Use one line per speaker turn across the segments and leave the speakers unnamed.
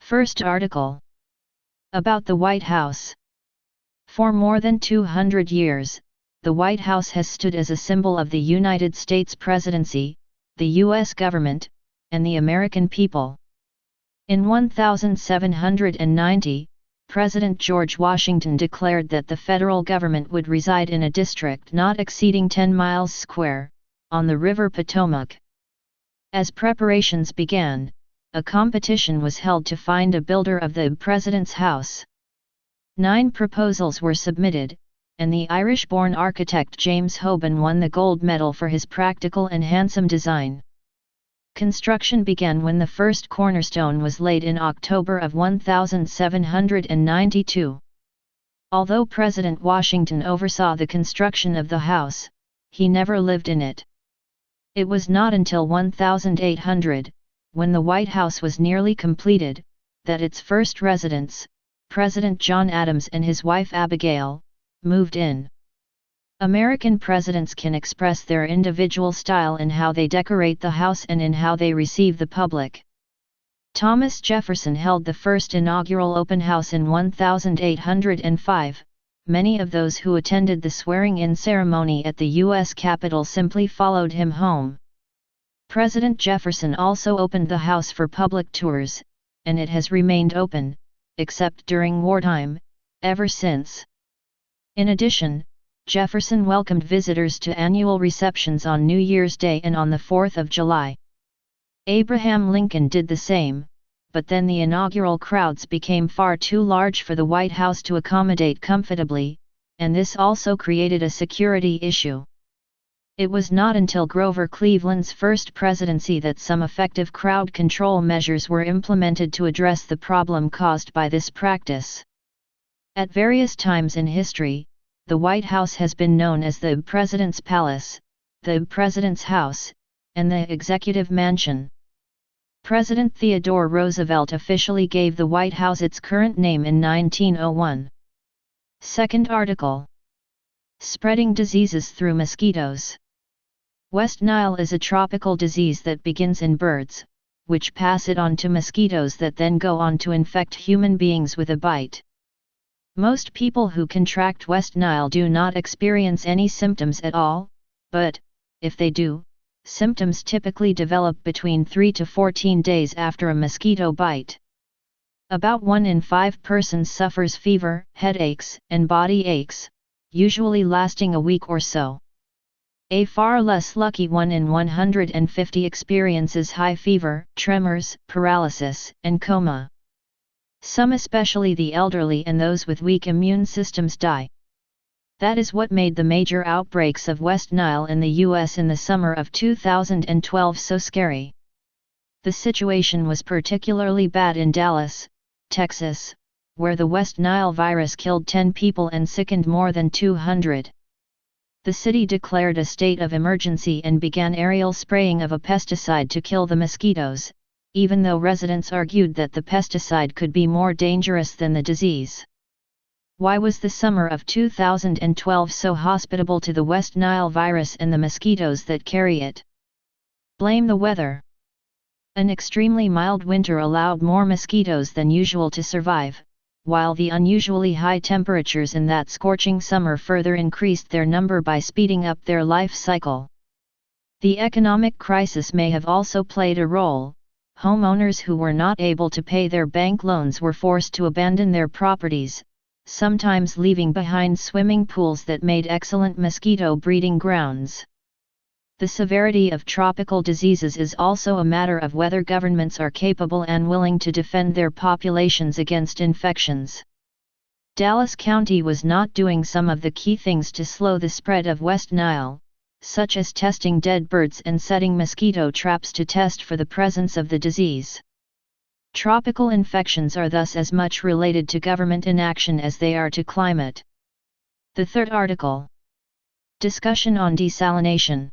First article. About the White House. For more than 200 years, the White House has stood as a symbol of the United States presidency, the U.S. government, and the American people. In 1790, President George Washington declared that the federal government would reside in a district not exceeding 10 miles square, on the River Potomac. As preparations began, a competition was held to find a builder of the President's house. 9 proposals were submitted, and the Irish-born architect James Hoban won the gold medal for his practical and handsome design. Construction began when the first cornerstone was laid in October of 1792. Although President Washington oversaw the construction of the house, he never lived in it. It was not until 1800, when the White House was nearly completed, that its first residents, President John Adams and his wife Abigail, moved in. American presidents can express their individual style in how they decorate the house and in how they receive the public. Thomas Jefferson held the first inaugural open house in 1805. Many of those who attended the swearing-in ceremony at the U.S. Capitol simply followed him home. President Jefferson also opened the house for public tours, and it has remained open, except during wartime, ever since. In addition, Jefferson welcomed visitors to annual receptions on New Year's Day and on the 4th of July. Abraham Lincoln did the same, but then the inaugural crowds became far too large for the White House to accommodate comfortably, and this also created a security issue. It was not until Grover Cleveland's first presidency that some effective crowd control measures were implemented to address the problem caused by this practice. At various times in history, the White House has been known as the President's Palace, the President's House, and the Executive Mansion. President Theodore Roosevelt officially gave the White House its current name in 1901. Second article. Spreading diseases through mosquitoes. West Nile is a tropical disease that begins in birds, which pass it on to mosquitoes that then go on to infect human beings with a bite. Most people who contract West Nile do not experience any symptoms at all, but, if they do, symptoms typically develop between 3 to 14 days after a mosquito bite. About 1 in 5 persons suffers fever, headaches, and body aches, usually lasting a week or so. A far less lucky 1 in 150 experiences high fever, tremors, paralysis, and coma. Some, especially the elderly and those with weak immune systems, die. That is what made the major outbreaks of West Nile in the U.S. in the summer of 2012 so scary. The situation was particularly bad in Dallas, Texas, where the West Nile virus killed 10 people and sickened more than 200. The city declared a state of emergency and began aerial spraying of a pesticide to kill the mosquitoes, even though residents argued that the pesticide could be more dangerous than the disease. Why was the summer of 2012 so hospitable to the West Nile virus and the mosquitoes that carry it? Blame the weather. An extremely mild winter allowed more mosquitoes than usual to survive, while the unusually high temperatures in that scorching summer further increased their number by speeding up their life cycle. The economic crisis may have also played a role. Homeowners who were not able to pay their bank loans were forced to abandon their properties, sometimes leaving behind swimming pools that made excellent mosquito breeding grounds. The severity of tropical diseases is also a matter of whether governments are capable and willing to defend their populations against infections. Dallas County was not doing some of the key things to slow the spread of West Nile, such as testing dead birds and setting mosquito traps to test for the presence of the disease. Tropical infections are thus as much related to government inaction as they are to climate. The third article. Discussion on desalination.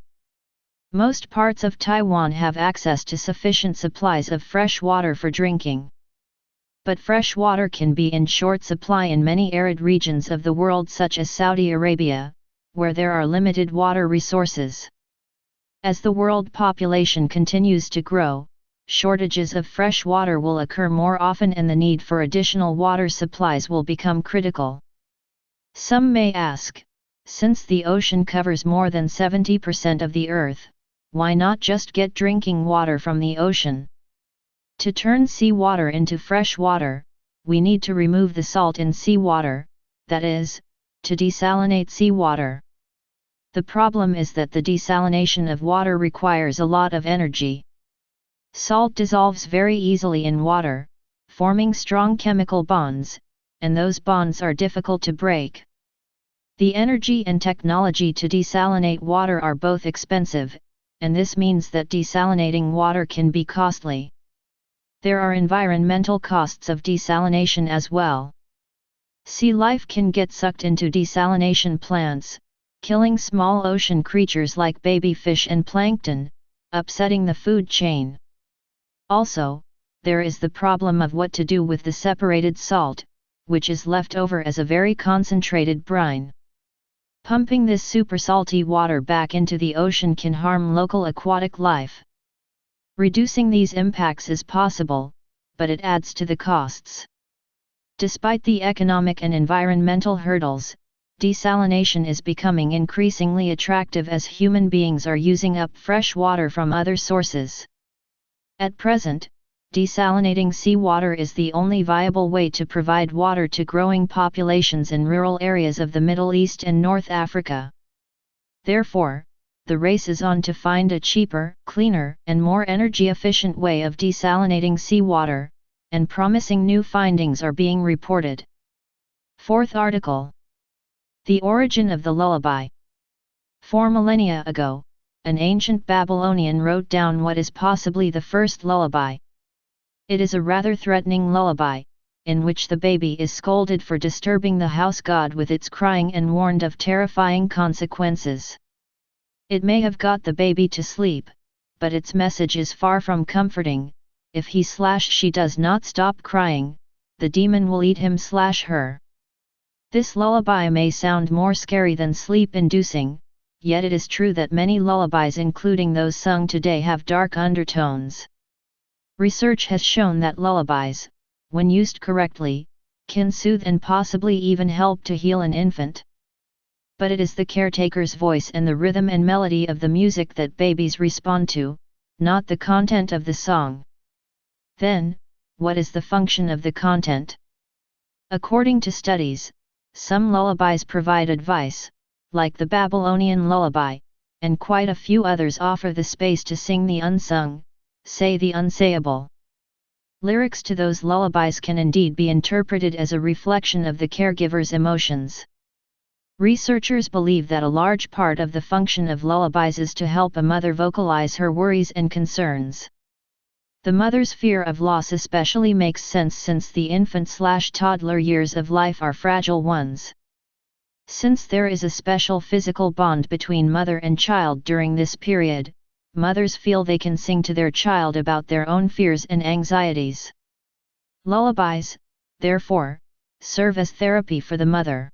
Most parts of Taiwan have access to sufficient supplies of fresh water for drinking. But fresh water can be in short supply in many arid regions of the world, such as Saudi Arabia, where there are limited water resources. As the world population continues to grow, shortages of fresh water will occur more often and the need for additional water supplies will become critical. Some may ask, since the ocean covers more than 70% of the Earth, why not just get drinking water from the ocean? To turn seawater into fresh water, we need to remove the salt in seawater, that is, to desalinate seawater. The problem is that the desalination of water requires a lot of energy. Salt dissolves very easily in water, forming strong chemical bonds, and those bonds are difficult to break. The energy and technology to desalinate water are both expensive, and this means that desalinating water can be costly. There are environmental costs of desalination as well. Sea life can get sucked into desalination plants, killing small ocean creatures like baby fish and plankton, upsetting the food chain. Also, there is the problem of what to do with the separated salt, which is left over as a very concentrated brine. Pumping this super salty water back into the ocean can harm local aquatic life. Reducing these impacts is possible, but it adds to the costs. Despite the economic and environmental hurdles, desalination is becoming increasingly attractive as human beings are using up fresh water from other sources. At present, desalinating seawater is the only viable way to provide water to growing populations in rural areas of the Middle East and North Africa. Therefore, the race is on to find a cheaper, cleaner, and more energy-efficient way of desalinating seawater, and promising new findings are being reported. Fourth article. The origin of the lullaby. 4 millennia ago, an ancient Babylonian wrote down what is possibly the first lullaby. It is a rather threatening lullaby, in which the baby is scolded for disturbing the house god with its crying and warned of terrifying consequences. It may have got the baby to sleep, but its message is far from comforting. If he/she does not stop crying, the demon will eat him/her. This lullaby may sound more scary than sleep-inducing, yet it is true that many lullabies including those sung today have dark undertones. Research has shown that lullabies, when used correctly, can soothe and possibly even help to heal an infant. But it is the caretaker's voice and the rhythm and melody of the music that babies respond to, not the content of the song. Then, what is the function of the content? According to studies, some lullabies provide advice, like the Babylonian lullaby, and quite a few others offer the space to sing the unsung, say the unsayable. Lyrics to those lullabies can indeed be interpreted as a reflection of the caregiver's emotions. Researchers believe that a large part of the function of lullabies is to help a mother vocalize her worries and concerns. The mother's fear of loss especially makes sense since the infant/toddler years of life are fragile ones. Since there is a special physical bond between mother and child during this period, mothers feel they can sing to their child about their own fears and anxieties. Lullabies, therefore, serve as therapy for the mother.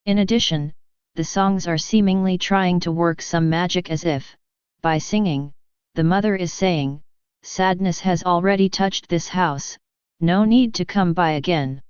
In addition, the songs are seemingly trying to work some magic as if, by singing, the mother is saying, "Sadness has already touched this house, no need to come by again."